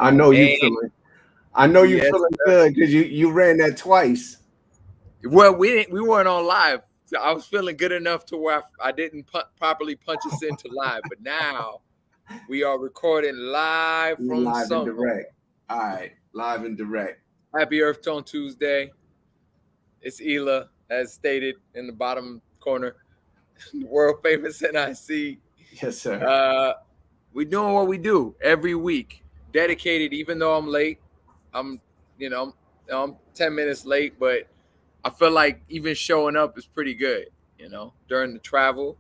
I know you feeling. I know you feeling good because you ran that twice. Well, we weren't on live. So I was feeling good enough to where I didn't properly punch us into live. But now we are recording live from live and direct. All right, live and direct. Happy URF Tone Tuesday. It's Ela, as stated in the bottom corner. World famous NIC. Yes, sir. We're doing what we do every week. Dedicated, even though I'm late. I'm 10 minutes late, but I feel like even showing up is pretty good, during the travel.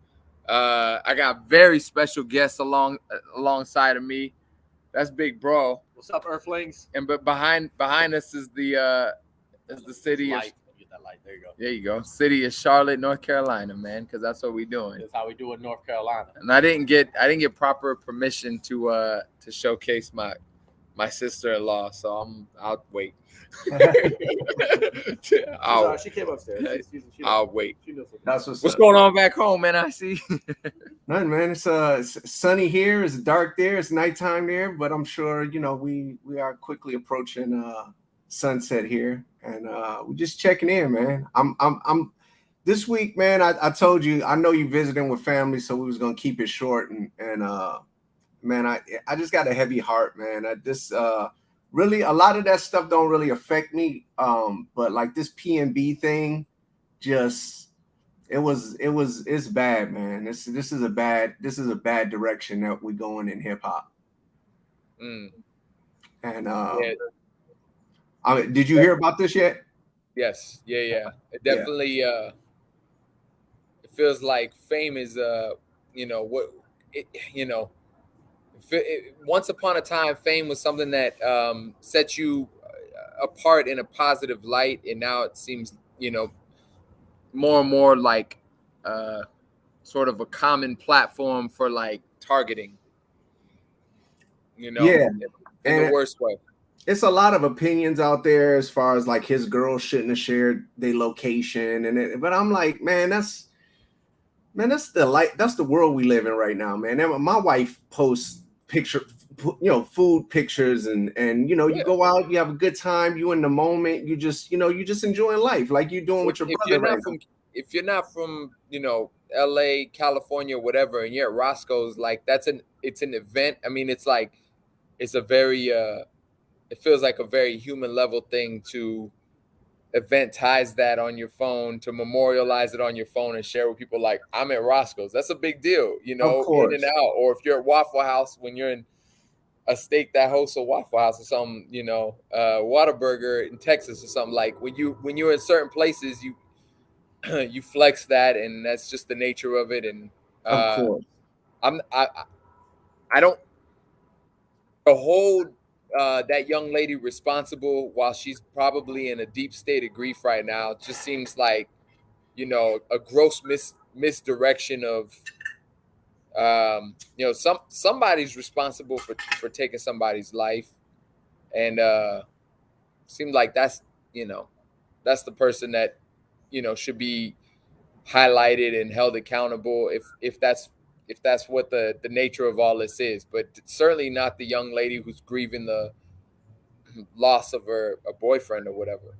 I got very special guests alongside of me. That's Big Bro. What's up, Earthlings? And but behind us is the city light. Get that light. There you go. There you go. City of Charlotte, North Carolina, man, because that's what we're doing. That's how we do in North Carolina. And I didn't get proper permission to showcase my sister-in-law, so I'll wait. She came upstairs. I'll wait. That's what's going on back home, man. I see. Nothing, man. It's sunny here. It's dark there. It's nighttime there, but I'm sure we are quickly approaching sunset here, and we're just checking in, man. I'm this week, man. I told you I know you visiting with family, so we was gonna keep it short, and man, I just got a heavy heart, man. I just really a lot of that stuff don't really affect me, but like this PNB thing, just it's bad, man. This is a bad direction that we're going in hip hop. And did you hear about this yet? Yes, yeah. It definitely it feels like fame is once upon a time, fame was something that set you apart in a positive light, and now it seems, more and more like sort of a common platform for like targeting. In the worst way. It's a lot of opinions out there as far as like his girl shouldn't have shared their location, but I'm like, man, that's the world we live in right now, man. My wife posts food pictures, and you go out, you have a good time, you in the moment, you just enjoying life like you're doing with your brother. If you're not from LA, California, whatever, and you're at Roscoe's, like it's an event. I mean, it's like it's a very it feels like a very human level thing to eventize that on your phone, to memorialize it on your phone and share with people. Like, I'm at Roscoe's. That's a big deal, in and out. Or if you're at Waffle House, when you're in a state that hosts a Waffle House or something, Whataburger in Texas or something, like when you're in certain places, you flex that, and that's just the nature of it. And of course, I don't hold that young lady responsible while she's probably in a deep state of grief right now. It just seems like, a gross misdirection of, somebody's responsible for taking somebody's life. And seems like that's the person that, should be highlighted and held accountable if that's what the nature of all this is, but certainly not the young lady who's grieving the loss of a boyfriend or whatever.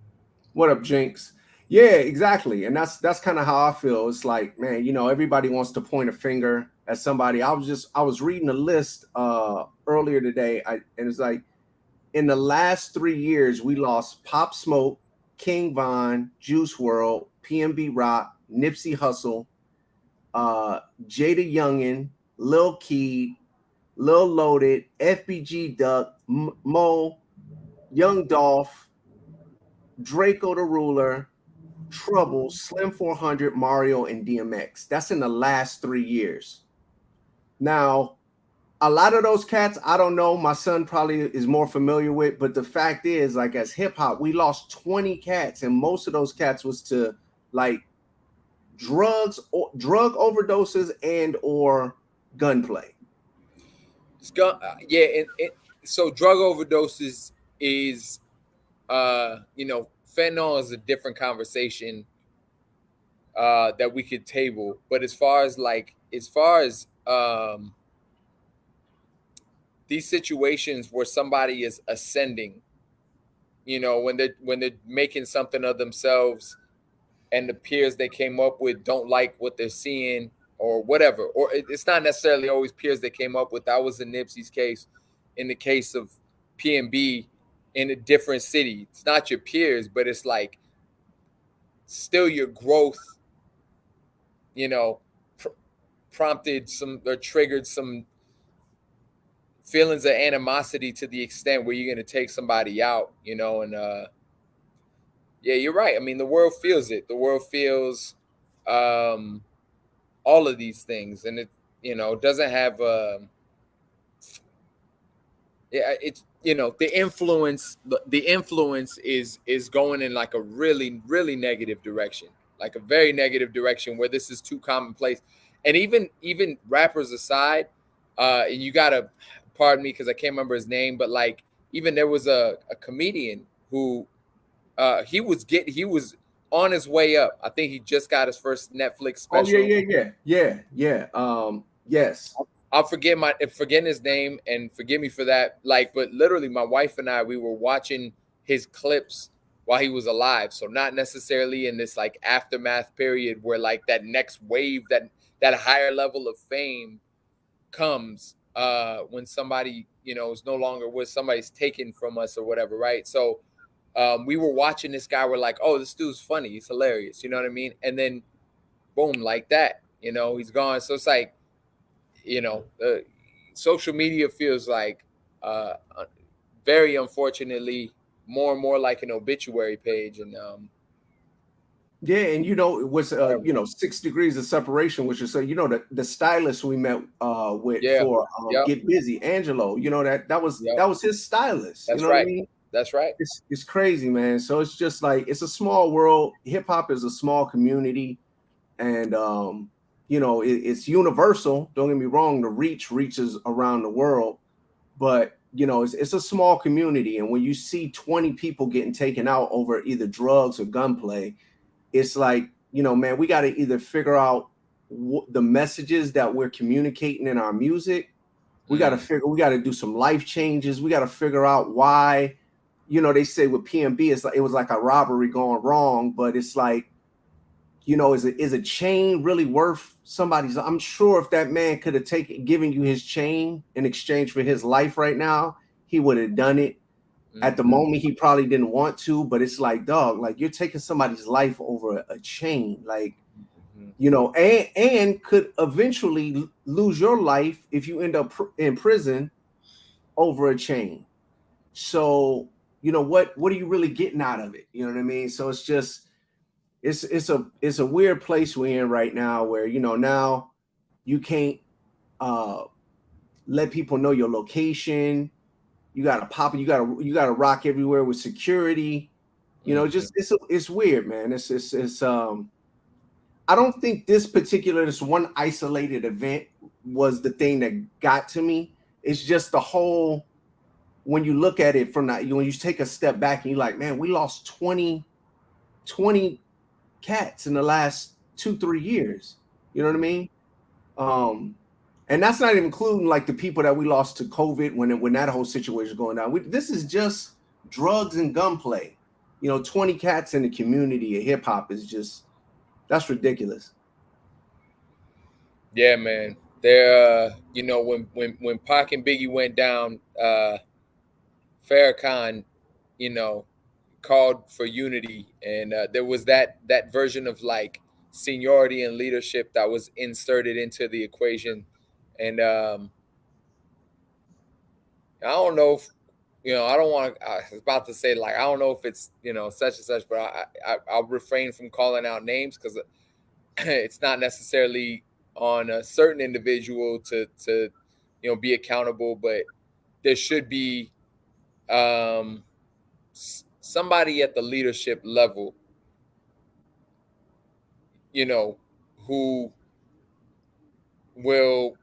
What up, Jinx? Yeah, exactly. And that's kind of how I feel. It's like, man, everybody wants to point a finger at somebody. I was reading a list earlier today, and it's like, in the last 3 years, we lost Pop Smoke, King Von, Juice WRLD, PNB Rock, Nipsey Hussle, Jada Youngin, Lil Keed, Lil Loaded, FBG Duck, Mo, Young Dolph, Draco the Ruler, Trouble, Slim 400, Mario, and DMX. That's in the last 3 years. Now, a lot of those cats, I don't know. My son probably is more familiar with, but the fact is, like as hip hop, we lost 20 cats, and most of those cats was to like drug overdoses and or gunplay. So drug overdoses is, fentanyl is a different conversation that we could table. But as far as these situations where somebody is ascending, when they're making something of themselves, and the peers they came up with don't like what they're seeing or whatever, or it's not necessarily always peers they came up with. That was in Nipsey's case. In the case of PNB, in a different city, it's not your peers, but it's like still your growth, prompted some or triggered some feelings of animosity to the extent where you're going to take somebody out, and yeah, you're right. I mean, the world feels it. The world feels all of these things, and it, doesn't have it's the influence is going in like a really really negative direction, like a very negative direction where this is too commonplace. And even rappers aside, and you gotta pardon me because I can't remember his name, but like even there was a comedian who he was on his way up. I think he just got his first Netflix special. Oh yeah. Yes. I'll forgetting his name, and forgive me for that. Like, but literally, my wife and I, we were watching his clips while he was alive. So not necessarily in this like aftermath period where like that next wave, that higher level of fame comes when somebody is no longer with, somebody's taken from us or whatever, right? So we were watching this guy. We're like, oh, this dude's funny. He's hilarious. You know what I mean? And then, boom, like that. He's gone. So it's like, social media feels like, very unfortunately, more and more like an obituary page. And yeah, and it was 6 degrees of separation, which is the stylist we met with for Get Busy, Angelo. That was his stylist. That's right. What I mean? That's right. It's crazy, man. So it's just like it's a small world. Hip hop is a small community, and it's universal. Don't get me wrong. The reaches around the world, but it's a small community. And when you see 20 people getting taken out over either drugs or gunplay, it's like, man, we got to either figure out the messages that we're communicating in our music. We got to do some life changes. We got to figure out why, they say with PNB, it was like a robbery gone wrong, but it's like, is a chain really worth somebody's? I'm sure if that man could have given you his chain in exchange for his life right now, he would have done it. At the moment, he probably didn't want to, but it's like, dog, like you're taking somebody's life over a chain, like, and could eventually lose your life if you end up in prison over a chain. So, what are you really getting out of it? You know what I mean? So it's just, it's a weird place we're in right now where, now you can't let people know your location. You gotta pop it. You gotta rock everywhere with security. Just it's weird, man. It's I don't think this one isolated event was the thing that got to me. It's just the whole, when you look at it from that, when you take a step back and you're like, man, we lost 20 cats in the last 2-3 years. You know what I mean? And that's not even including like the people that we lost to COVID when that whole situation was going down. This is just drugs and gunplay. 20 cats in the community of hip hop is just, that's ridiculous. Yeah, man. There, when Pac and Biggie went down, Farrakhan, called for unity, and there was that version of like seniority and leadership that was inserted into the equation. And I don't know if I don't want to. I was about to say like I don't know if it's such and such, but I'll refrain from calling out names because it's not necessarily on a certain individual to be accountable, but there should be somebody at the leadership level, who will,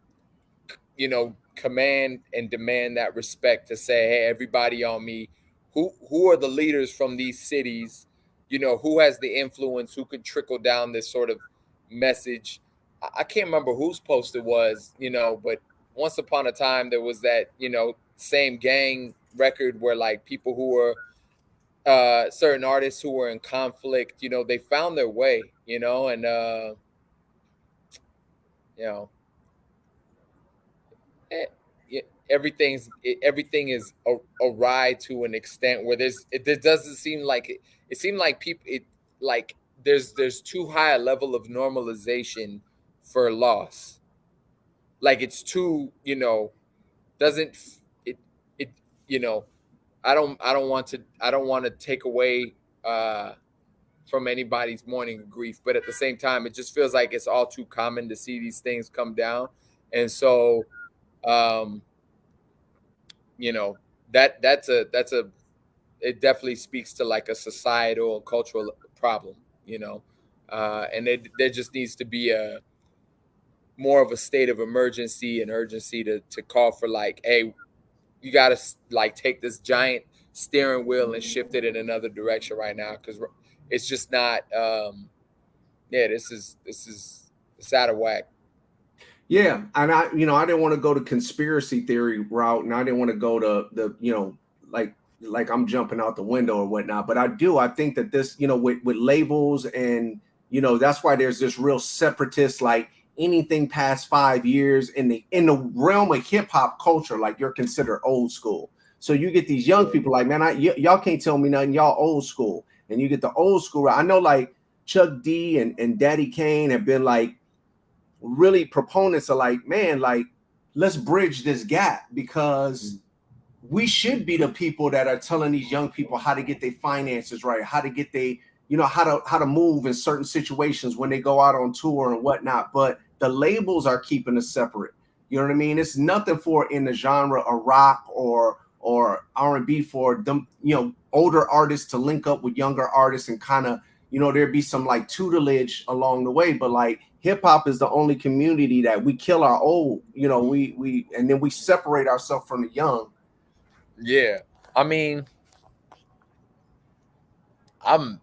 command and demand that respect, to say, hey, everybody on me, who are the leaders from these cities, who has the influence, who could trickle down this sort of message. I can't remember whose post it was, but once upon a time there was that, same gang record where like people who were certain artists who were in conflict, they found their way, and you know eh, everything is awry to an extent where it doesn't seem like it seemed like people, like there's too high a level of normalization for loss. Like it's too, doesn't it it you know I don't want to take away from anybody's mourning or grief, but at the same time it just feels like it's all too common to see these things come down. And so um that's a it definitely speaks to like a societal and cultural problem, and there just needs to be a more of a state of emergency and urgency to call for, like, hey, you got to like take this giant steering wheel and shift it in another direction right now, because it's just not this is it's out of whack. Yeah, and I didn't want to go to conspiracy theory route, and I didn't want to go to the, like I'm jumping out the window or whatnot. But I think that this, with labels, and that's why there's this real separatist, like anything past 5 years in the realm of hip hop culture, like you're considered old school. So you get these young people like, man, y'all can't tell me nothing, y'all old school, and you get the old school. I know like Chuck D and Daddy Kane have been like really proponents of like, man, like let's bridge this gap, because we should be the people that are telling these young people how to get their finances right, how to get they, how to move in certain situations when they go out on tour and whatnot. But the labels are keeping us separate. You know what I mean? It's nothing for in the genre of rock or R&B for them, older artists to link up with younger artists and kind of, there'd be some like tutelage along the way. But like hip hop is the only community that we kill our old, we and then we separate ourselves from the young. Yeah, I mean, I'm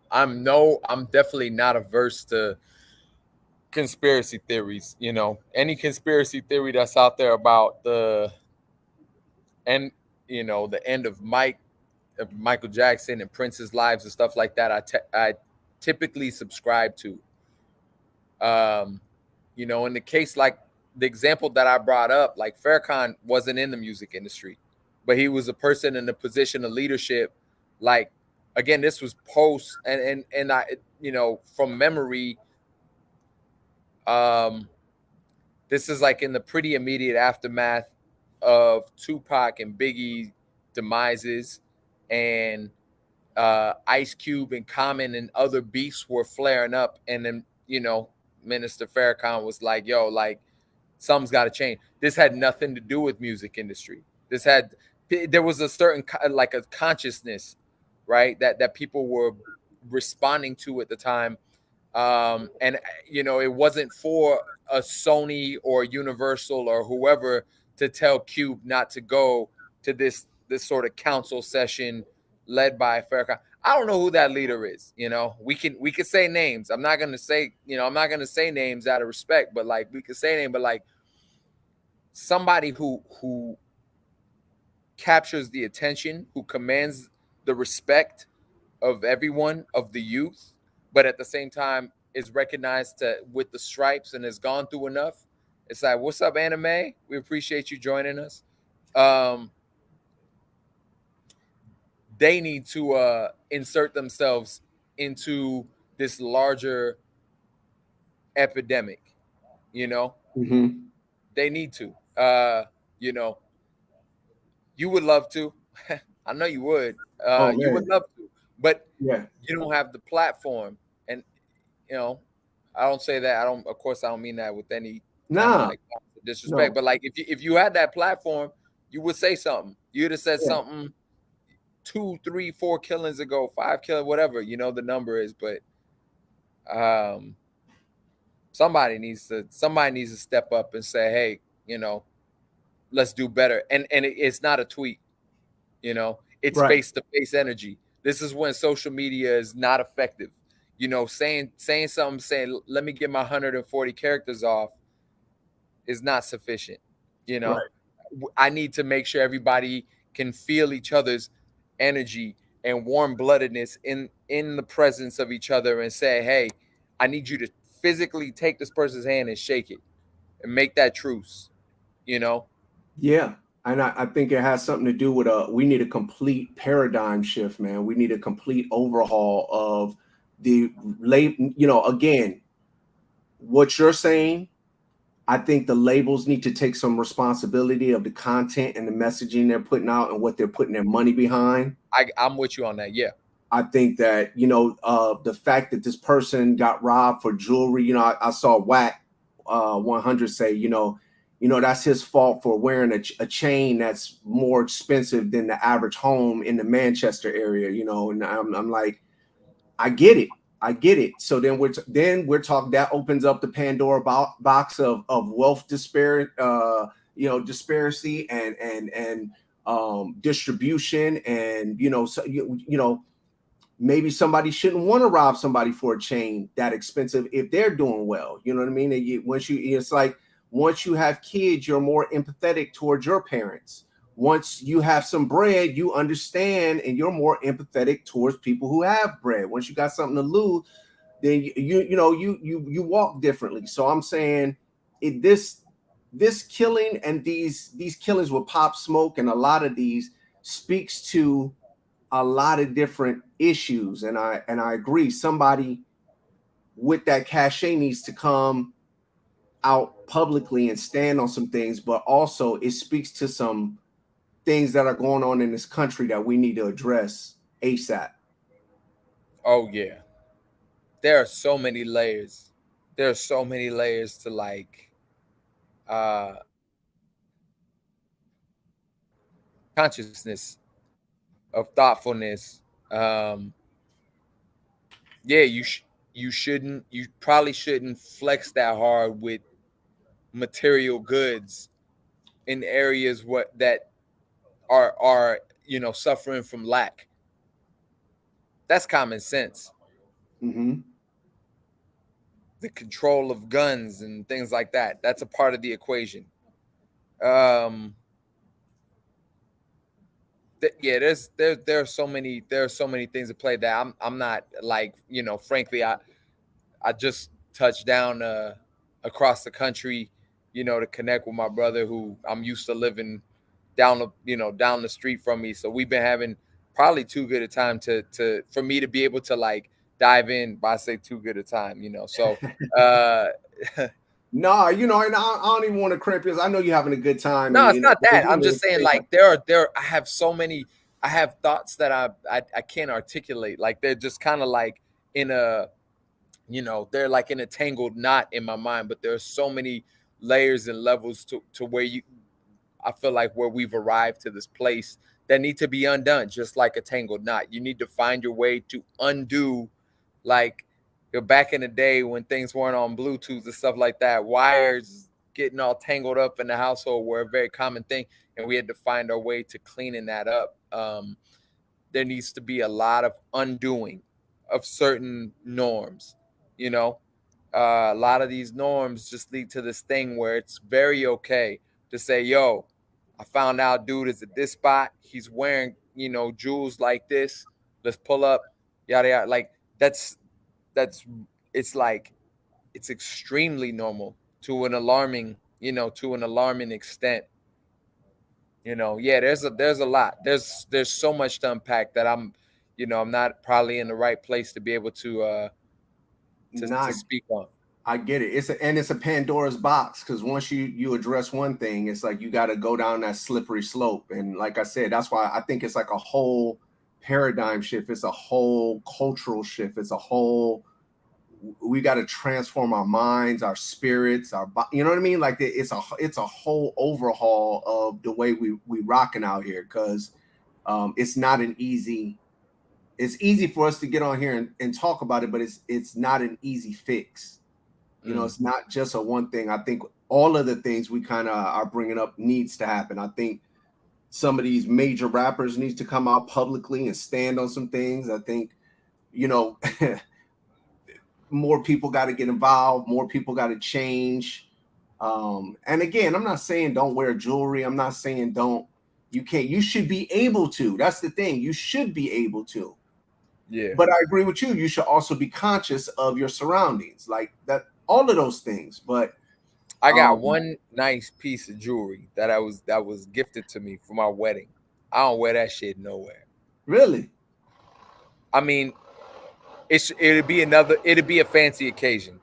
definitely not averse to conspiracy theories. Any conspiracy theory that's out there about the end, the end of Michael Jackson and Prince's lives and stuff like that, I typically subscribe to. In the case, like the example that I brought up, like Farrakhan wasn't in the music industry, but he was a person in a position of leadership. Like, again, this was post, and I, from memory, this is like in the pretty immediate aftermath of Tupac and Biggie demises, and Ice Cube and Common and other beefs were flaring up, and then Minister Farrakhan was like, yo, like something's got to change. This had nothing to do with music industry. There was a certain like a consciousness, right, that people were responding to at the time. And it wasn't for a Sony or Universal or whoever to tell Cube not to go to this sort of council session led by Farrakhan. I don't know who that leader is. We can say names. I'm not gonna say names out of respect, but like we could say names, but like somebody who captures the attention, who commands the respect of everyone, of the youth, but at the same time is recognized with the stripes and has gone through enough. It's like, what's up, Anime? We appreciate you joining us. They need to insert themselves into this larger epidemic. Mm-hmm. They need to. You would love to. I know you would. You would love to, but yeah, you don't have the platform. And I don't say that. Of course, I don't mean that with any kind of like disrespect. No. But like if you had that platform, you would say something. You'd have said Yeah. something 2, 3, 4 killings ago, 5 killings, whatever, the number is, but somebody needs to step up and say, hey, let's do better. And it's not a tweet, it's Right. face-to-face energy. This is when social media is not effective. Saying something, saying, let me get my 140 characters off is not sufficient. Right. I need to make sure everybody can feel each other's energy and warm-bloodedness in the presence of each other and say, hey, I need you to physically take this person's hand and shake it and make that truce, Yeah. And I think it has something to do with we need a complete paradigm shift, man. We need a complete overhaul of the again, what you're saying. I think the labels need to take some responsibility of the content and the messaging they're putting out and what they're putting their money behind. I'm with you on that. Yeah. I think that, the fact that this person got robbed for jewelry, I saw Whack 100 say, that's his fault for wearing a chain that's more expensive than the average home in the Manchester area, and I'm like, I get it. I get it. So then we're talking, that opens up the Pandora box of wealth disparity, and distribution, and maybe somebody shouldn't want to rob somebody for a chain that expensive if they're doing well. You know what I mean? It's like once you have kids, you're more empathetic towards your parents. Once you have some bread, you understand and you're more empathetic towards people who have bread. Once you got something to lose, then you walk differently. So I'm saying this killing and these killings with Pop Smoke and a lot of these speaks to a lot of different issues, and I agree. Somebody with that cachet needs to come out publicly and stand on some things, but also it speaks to some things that are going on in this country that we need to address ASAP. Oh yeah, there are so many layers. There are so many layers to uh consciousness, of thoughtfulness. Yeah, you probably shouldn't flex that hard with material goods in areas that are suffering from lack. That's common sense. Mm-hmm. The control of guns and things like that. That's a part of the equation. Um, yeah, there are so many things to play that I'm not like, frankly, I just touched down across the country, to connect with my brother who I'm used to living down the street from me. So we've been having probably too good a time to for me to be able to like dive in. But I say too good a time, So No, and I don't even want to cramp you. I know you're having a good time, and no, it's not that. I'm just saying, like, like, there. I have so many. I have thoughts that I can't articulate. Like they're just kind of like in a, they're like in a tangled knot in my mind. But there are so many layers and levels to where I feel like where we've arrived to this place that need to be undone, just like a tangled knot. You need to find your way to undo, like, back in the day when things weren't on Bluetooth and stuff like that, wires getting all tangled up in the household were a very common thing, and we had to find our way to cleaning that up. There needs to be a lot of undoing of certain norms, you know. A lot of these norms just lead to this thing where it's very okay to say, yo, I found out dude is at this spot. He's wearing, jewels like this. Let's pull up, yada yada. Like that's it's like it's extremely normal to an alarming, extent. Yeah, there's a lot. There's so much to unpack that I'm not probably in the right place to be able to not. speak on. I get it. It's a Pandora's box, because once you address one thing, it's like you got to go down that slippery slope. And like I said, that's why I think it's like a whole paradigm shift. It's a whole cultural shift. It's a whole we got to transform our minds, our spirits, you know what I mean? Like it's a whole overhaul of the way we rocking out here, because it's not an easy. It's easy for us to get on here and talk about it, but it's not an easy fix. You know, it's not just a one thing. I think all of the things we kind of are bringing up needs to happen. I think some of these major rappers needs to come out publicly and stand on some things. I think, you know, more people got to get involved. More people got to change. And again, I'm not saying don't wear jewelry. I'm not saying you should be able to. That's the thing. You should be able to. Yeah. But I agree with you. You should also be conscious of your surroundings, like that, all of those things. But I got one nice piece of jewelry that was gifted to me for my wedding. I don't wear that shit nowhere. Really? I mean, it'd be a fancy occasion.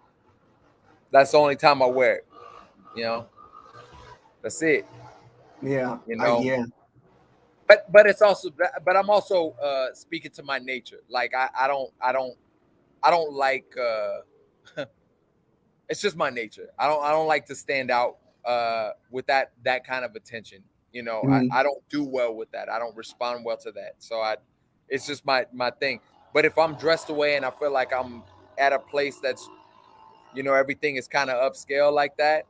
That's the only time I wear it. You know, that's it. Yeah. You know. Yeah. But it's also, but I'm also speaking to my nature. Like I don't like. It's just my nature. I don't like to stand out with that kind of attention. You know, I don't do well with that. I don't respond well to that. So it's just my thing. But if I'm dressed away and I feel like I'm at a place that's, you know, everything is kind of upscale like that,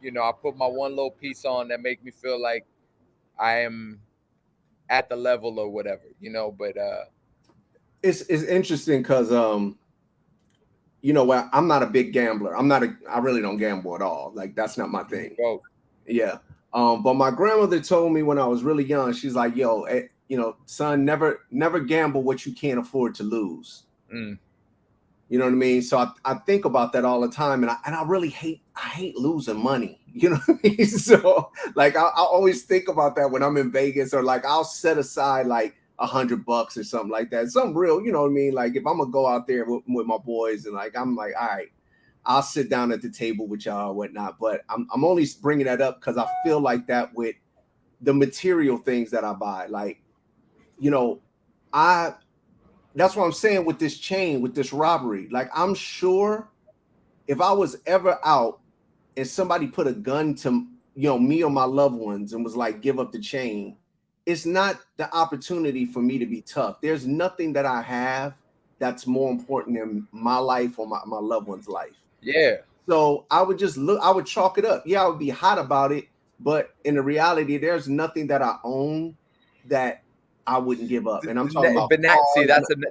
you know, I put my one little piece on that make me feel like I am at the level or whatever, you know. But it's interesting because you know what, I'm not a big gambler. I really don't gamble at all. Like that's not my thing. Bro. Yeah. But my grandmother told me when I was really young, she's like, yo, you know, son, never gamble what you can't afford to lose. You know what I mean? So I think about that all the time, and I really hate losing money. You know what I mean? So like I always think about that when I'm in Vegas, or like I'll set aside like $100 or something like that. Something real, you know what I mean? Like if I'm gonna go out there with my boys, and like I'm like, all right, I'll sit down at the table with y'all or whatnot. But I'm only bringing that up because I feel like that with the material things that I buy. Like, you know, that's what I'm saying with this chain, with this robbery. Like, I'm sure if I was ever out and somebody put a gun to, you know, me or my loved ones and was like, give up the chain, it's not the opportunity for me to be tough. There's nothing that I have that's more important than my life or my loved one's life. Yeah. So I would chalk it up. Yeah, I would be hot about it. But in the reality, there's nothing that I own that I wouldn't give up. And I'm talking about. But see,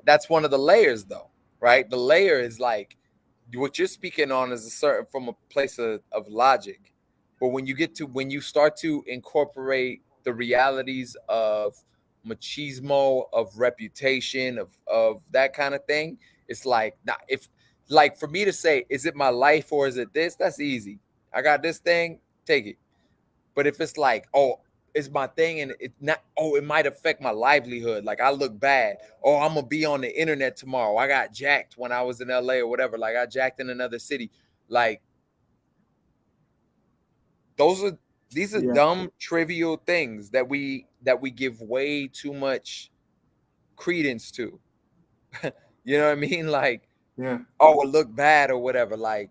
that's one of the layers, though, right? The layer is like what you're speaking on is from a place of logic. But when you start to incorporate the realities of machismo, of reputation, of that kind of thing, it's like, like for me to say, is it my life or is it this? That's easy. I got this thing, take it. But if it's like, oh, it's my thing and it's not, oh, it might affect my livelihood. Like I look bad. Oh, I'm gonna be on the internet tomorrow. I got jacked when I was in LA or whatever. Like I jacked in another city. Like these are dumb, trivial things that we give way too much credence to. You know what I mean? Like, oh, it look bad or whatever. Like,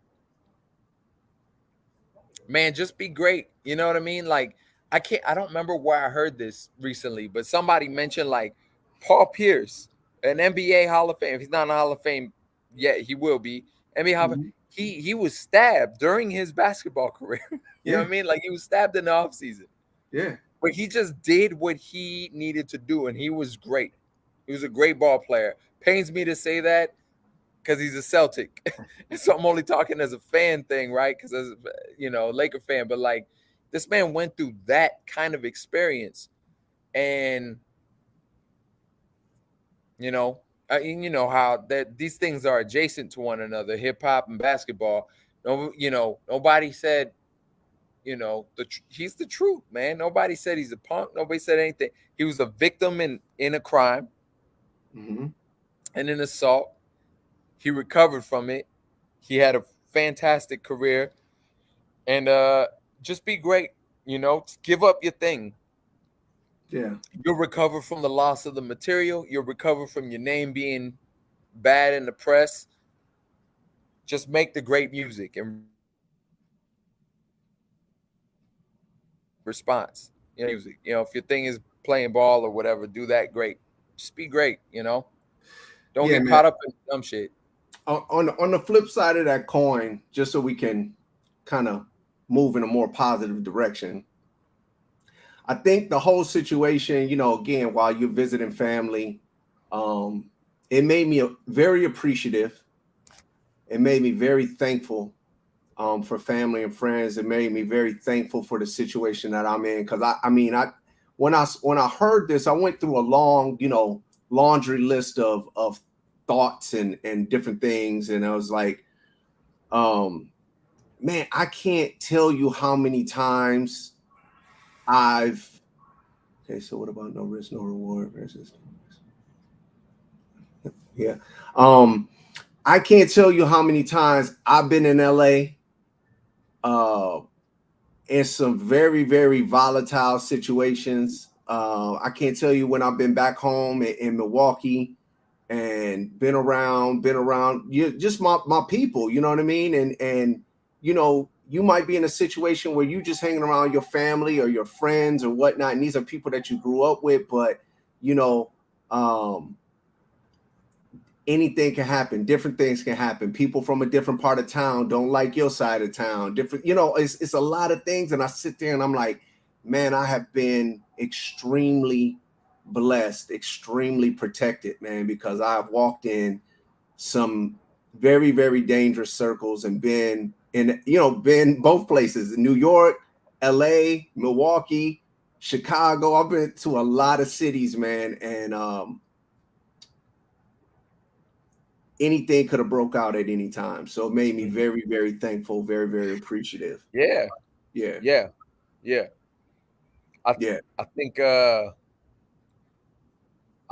man, just be great. You know what I mean? Like, I don't remember where I heard this recently, but somebody mentioned like Paul Pierce, an NBA Hall of Fame. If he's not in the Hall of Fame yet, he will be. NBA Hall of Fame. He was stabbed during his basketball career. You know what I mean? Like he was stabbed in the offseason. Yeah. But he just did what he needed to do, and he was great. He was a great ball player. Pains me to say that because he's a Celtic. So I'm only talking as a fan thing, right? Because as you know, Laker fan, but like this man went through that kind of experience, and you know how that these things are adjacent to one another, hip hop and basketball. You know, nobody said, you know, he's the truth, man. Nobody said he's a punk. Nobody said anything. He was a victim in a crime and an assault. He recovered from it. He had a fantastic career, and just be great. You know, give up your thing. Yeah, you'll recover from the loss of the material. You'll recover from your name being bad in the press. just make the great music and response. Music. If your thing is playing ball or whatever, do that great. Just be great. Don't Yeah, get man. caught up in dumb shit. On the flip side of that coin, just so we can kind of move in a more positive direction, I think the whole situation, again, while you're visiting family, um, it made me very appreciative. It made me very thankful for family and friends. It made me very thankful for the situation that I'm in. Because when I heard this, I went through a long, laundry list of thoughts and different things, and I was like, um, man, I can't tell you how many times I've. Okay, so what about no risk, no reward versus? Yeah. Um, I can't tell you how many times I've been in LA uh in some very, very volatile situations. I can't tell you when I've been back home in Milwaukee and been around you, just my people, you know what I mean? And you might be in a situation where you just hanging around your family or your friends or whatnot, and these are people that you grew up with, but you know, um, anything can happen. Different things can happen. People from a different part of town don't like your side of town. Different, it's a lot of things. And I sit there and I'm like, man, I have been extremely blessed, extremely protected, man, because I've walked in some very, very dangerous circles and been both places, New York, LA, Milwaukee, Chicago. I've been to a lot of cities, man. And anything could have broke out at any time. So it made me very, very thankful, very, very appreciative. Yeah, Yeah. yeah, yeah. I Yeah. I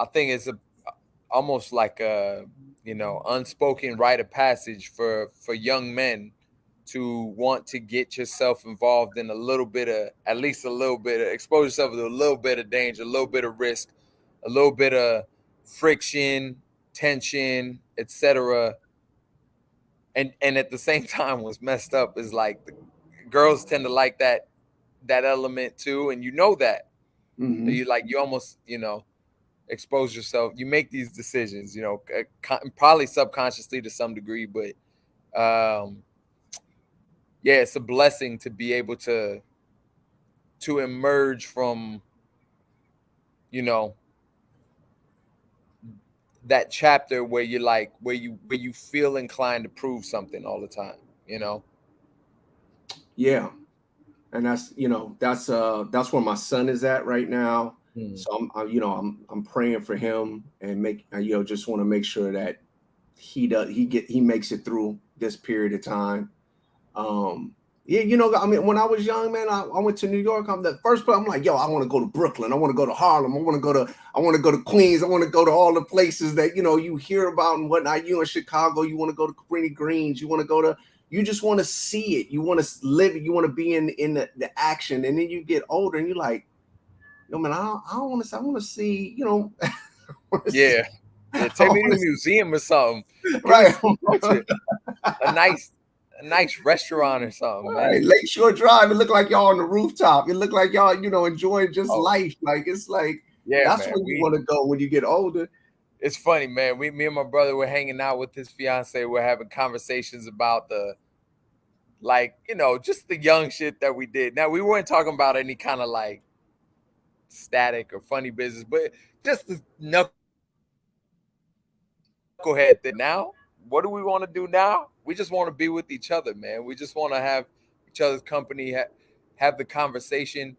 think it's almost like a unspoken rite of passage for young men to want to get yourself involved in a little bit of, at least a little bit of, expose yourself to a little bit of danger, a little bit of risk, a little bit of friction, tension, etc. And at the same time, what's messed up is like the girls tend to like that element too, and that. Mm-hmm. You almost expose yourself. You make these decisions, probably subconsciously to some degree, but yeah, it's a blessing to be able to emerge from you know that chapter where you're like where you feel inclined to prove something all the time. Yeah. And that's where my son is at right now. Mm. So I'm praying for him and just want to make sure that he makes it through this period of time. Yeah, when I was young, man, I went to New York. I'm the first place. I'm like, yo, I want to go to Brooklyn. I want to go to Harlem. I want to go to Queens. I want to go to all the places that you hear about and whatnot. You in Chicago, you want to go to Cabrini Greens. You just want to see it. You want to live it. You want to be in the action. And then you get older and you're like, yo, man, I don't want to. I want to see. Yeah, take me to a museum or something. Right. Go to a nice restaurant or something, man. Right, Lakeshore Drive. It look like y'all on the rooftop. It look like y'all, enjoying just life. Like it's like that's man, where you want to go when you get older. It's funny, man. Me and my brother were hanging out with his fiance. We're having conversations about just the young shit that we did. Now we weren't talking about any kind of like static or funny business, but just the knucklehead thing. Now, what do we want to do now? We just want to be with each other, man. We just want to have each other's company, have the conversation.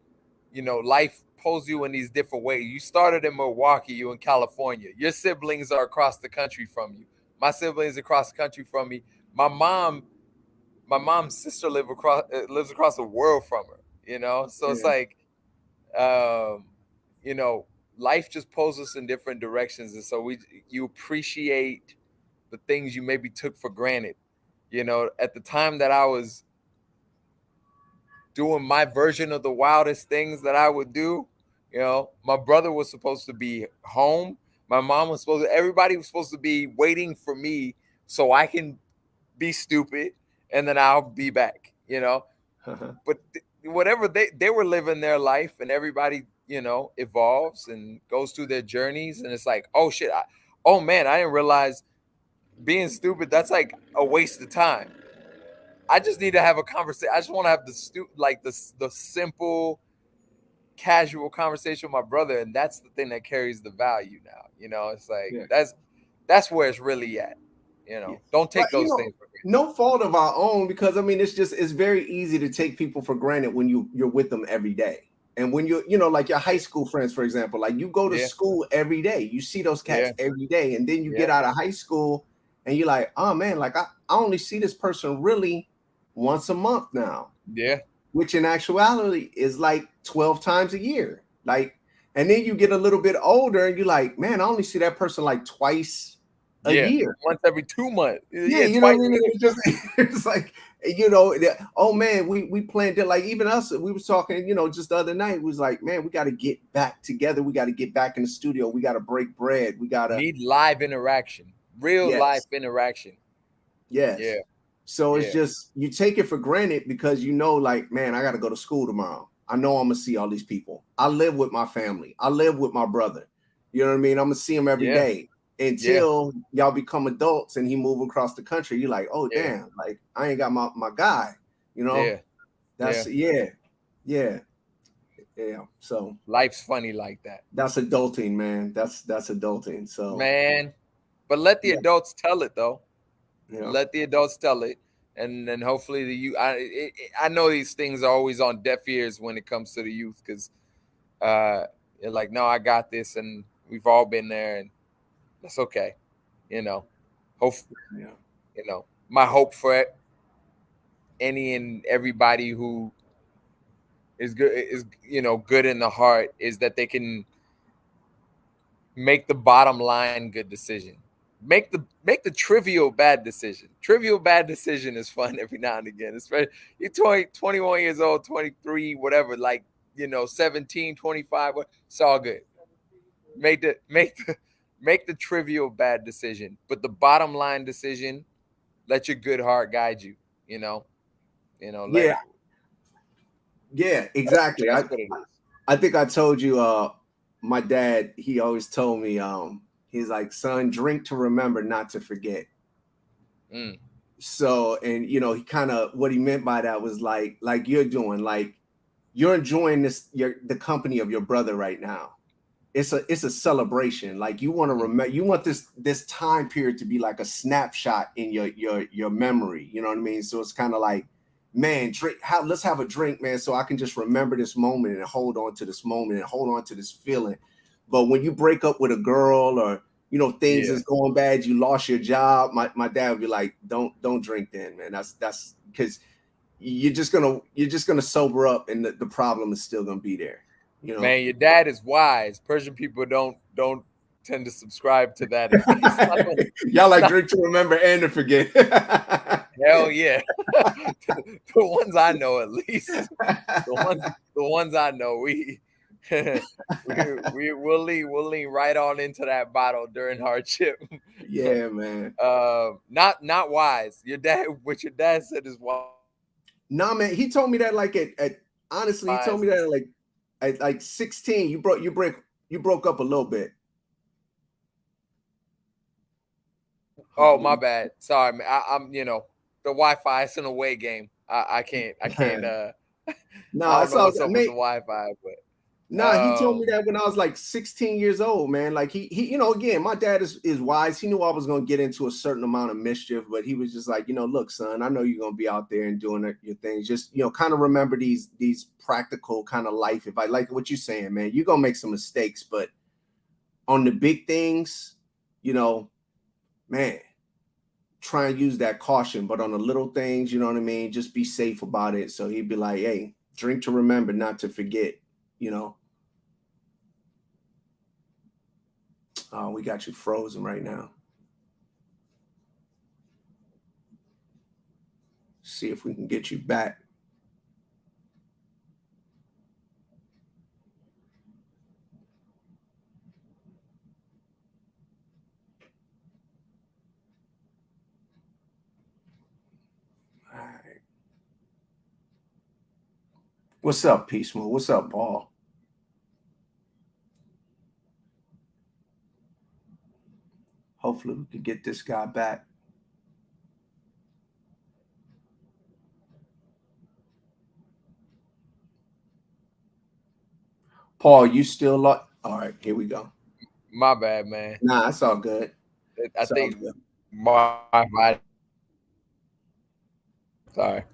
Life pulls you in these different ways. You started in Milwaukee, you in California. Your siblings are across the country from you. My siblings across the country from me. My mom's sister lives across the world from her. So it's like, um, you know, life just pulls us in different directions, and so you appreciate the things you maybe took for granted. At the time that I was doing my version of the wildest things that I would do, my brother was supposed to be home. My mom was everybody was supposed to be waiting for me so I can be stupid, and then I'll be back, you know. But whatever they were living their life, and everybody, you know, evolves and goes through their journeys, and it's like, oh shit, oh man, I didn't realize being stupid, that's like a waste of time. I just need to have a conversation. I just want to have the simple, casual conversation with my brother, and that's the thing that carries the value now. You know, it's like Yeah. that's where it's really at. You Yeah. know, don't take But those things for granted. no fault of our own, because I mean it's very easy to take people for granted when you're with them every day. And when like your high school friends, for example, like you go to Yeah, school every day, you see those cats yeah, every day, and then you get yeah, out of high school and you're like, oh man, like I only see this person really once a month now, yeah, which in actuality is like 12 times a year. Like, and then you get a little bit older and you're like, man, I only see that person like twice a yeah. year. Once every 2 months. Yeah, Yeah, you know twice. what I mean? It's just it's like, oh man, we planned it. Like even us, we was talking, just the other night, we was like, man, we got to get back together. We got to get back in the studio. We got to break bread. We got to, Need live interaction, real life yes, interaction. yes. Yeah, So it's yeah, just, you take it for granted because like, man, I got to go to school tomorrow. I know I'm gonna see all these people. I live with my family. I live with my brother. You know what I mean? I'm gonna see him every yeah, day yeah, until y'all become adults and he move across the country. You're like, oh yeah, damn, like I ain't got my guy. You know, yeah, yeah. that's yeah, yeah, yeah. So Life's funny like that, that's adulting, man. That's adulting. So man. But let the yeah, adults tell it though. you know, Let the adults tell it, and then hopefully the youth. I know these things are always on deaf ears when it comes to the youth, because you're like, no, I got this, and we've all been there, and that's okay. You know, hope yeah, my hope for any and everybody who is good in the heart is that they can make the bottom line good decision. Make the trivial bad decision. Trivial bad decision is fun every now and again. Especially you're 21 years old, 23, whatever, like 17, 25. It's all good. Make the trivial bad decision. But the bottom line decision, let your good heart guide you. You know, let yeah, yeah, exactly. that's what it is. I think I told you, my dad, he always told me, he's like, son, drink to remember, not to forget. Mm, So, and he kind of, what he meant by that was like you're doing, like you're enjoying the company of your brother right now. It's a celebration. Like you want to mm, remember, you want this time period to be like a snapshot in your memory. You know what I mean? So it's kind of like, man, let's have a drink, man, so I can just remember this moment and hold on to this moment and hold on to this feeling. But when you break up with a girl, or things yeah. is going bad, you lost your job, my dad would be like, don't drink then, man. That's because you're just gonna sober up, and the problem is still gonna be there. You know. Man, your dad is wise. Persian people don't tend to subscribe to that advice. Y'all like Not- drink to remember and to forget. hell yeah. The ones I know, at least. The ones I know, we we'll lean right on into that bottle during hardship. Yeah, man. Not wise. What your dad said is Nah, man. He told me that like at honestly, he told wise. me that like at like 16. You broke up a little bit. Oh, my bad. Sorry, man. I'm the Wi-Fi. It's an away game. I can't. I Nah, don't it's know all what's good. up with the Mate, Wi-Fi, but nah, he told me that when I was like 16 years old, man. Like he again, my dad is wise. He knew I was gonna get into a certain amount of mischief, but he was just like, look, son, I know you're gonna be out there and doing your things. Just kind of remember these practical kind of life. If I like what you're saying, man, you're gonna make some mistakes, but on the big things, man, try and use that caution. But on the little things, you know what I mean, just be safe about it. So he'd be like, hey, drink to remember, not to forget. You know. Oh, we got you frozen right now. See if we can get you back. What's up, Peaceful? What's up, Paul? Hopefully we can get this guy back. Paul, you still lost? All right, here we go. My bad, man. Nah, it's all good. I think my sorry.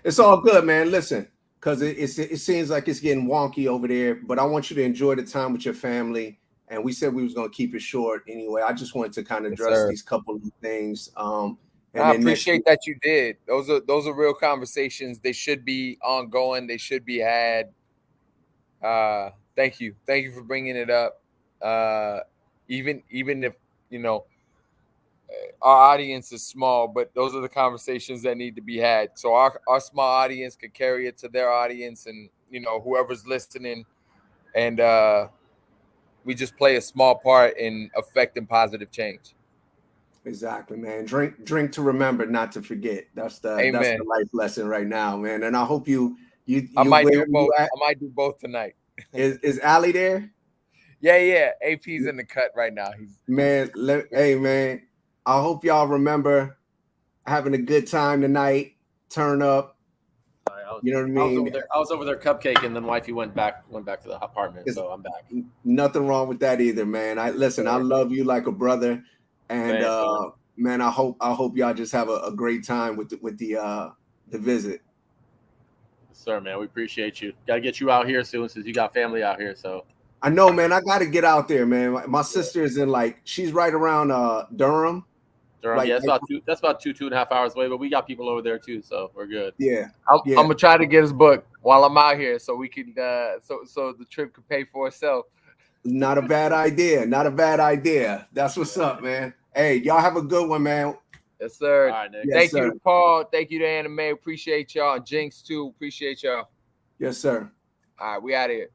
It's all good, man. Listen, because it seems like it's getting wonky over there, but I want you to enjoy the time with your family. And we said we was going to keep it short anyway. I just wanted to kind of address these couple of things. And I appreciate that you did. Those are real conversations. They should be ongoing. They should be had. Thank you for bringing it up. Even if our audience is small, but those are the conversations that need to be had. So our small audience could carry it to their audience, and whoever's listening, and we just play a small part in affecting positive change. Exactly, man. Drink to remember, not to forget. That's the life lesson right now, man. And I hope you I might do both. I might do both tonight. Is Allie there? Yeah. AP's in the cut right now. Hey, man. I hope y'all remember having a good time tonight. Turn up. You know what I mean? I was over there cupcake, and then wifey went back to the apartment, so I'm back. Nothing wrong with that either, man. I love you like a brother, and man, I hope y'all just have a great time with the visit. Sir, man, we appreciate you. Got to get you out here soon since you got family out here. So I know, man. I got to get out there, man. My sister is she's right around Durham. Yeah, that's about 2.5 hours away, but we got people over there too, so we're good. Yeah, I'm gonna try to get his book while I'm out here, so we can so the trip can pay for itself. Not a bad idea. That's what's up, man. Hey, y'all have a good one, man. Yes, sir. All right, Nick. Thank you to Paul. Thank you to Anime. Appreciate y'all. And Jinx too. Appreciate y'all. Yes, sir. All right, we out of here.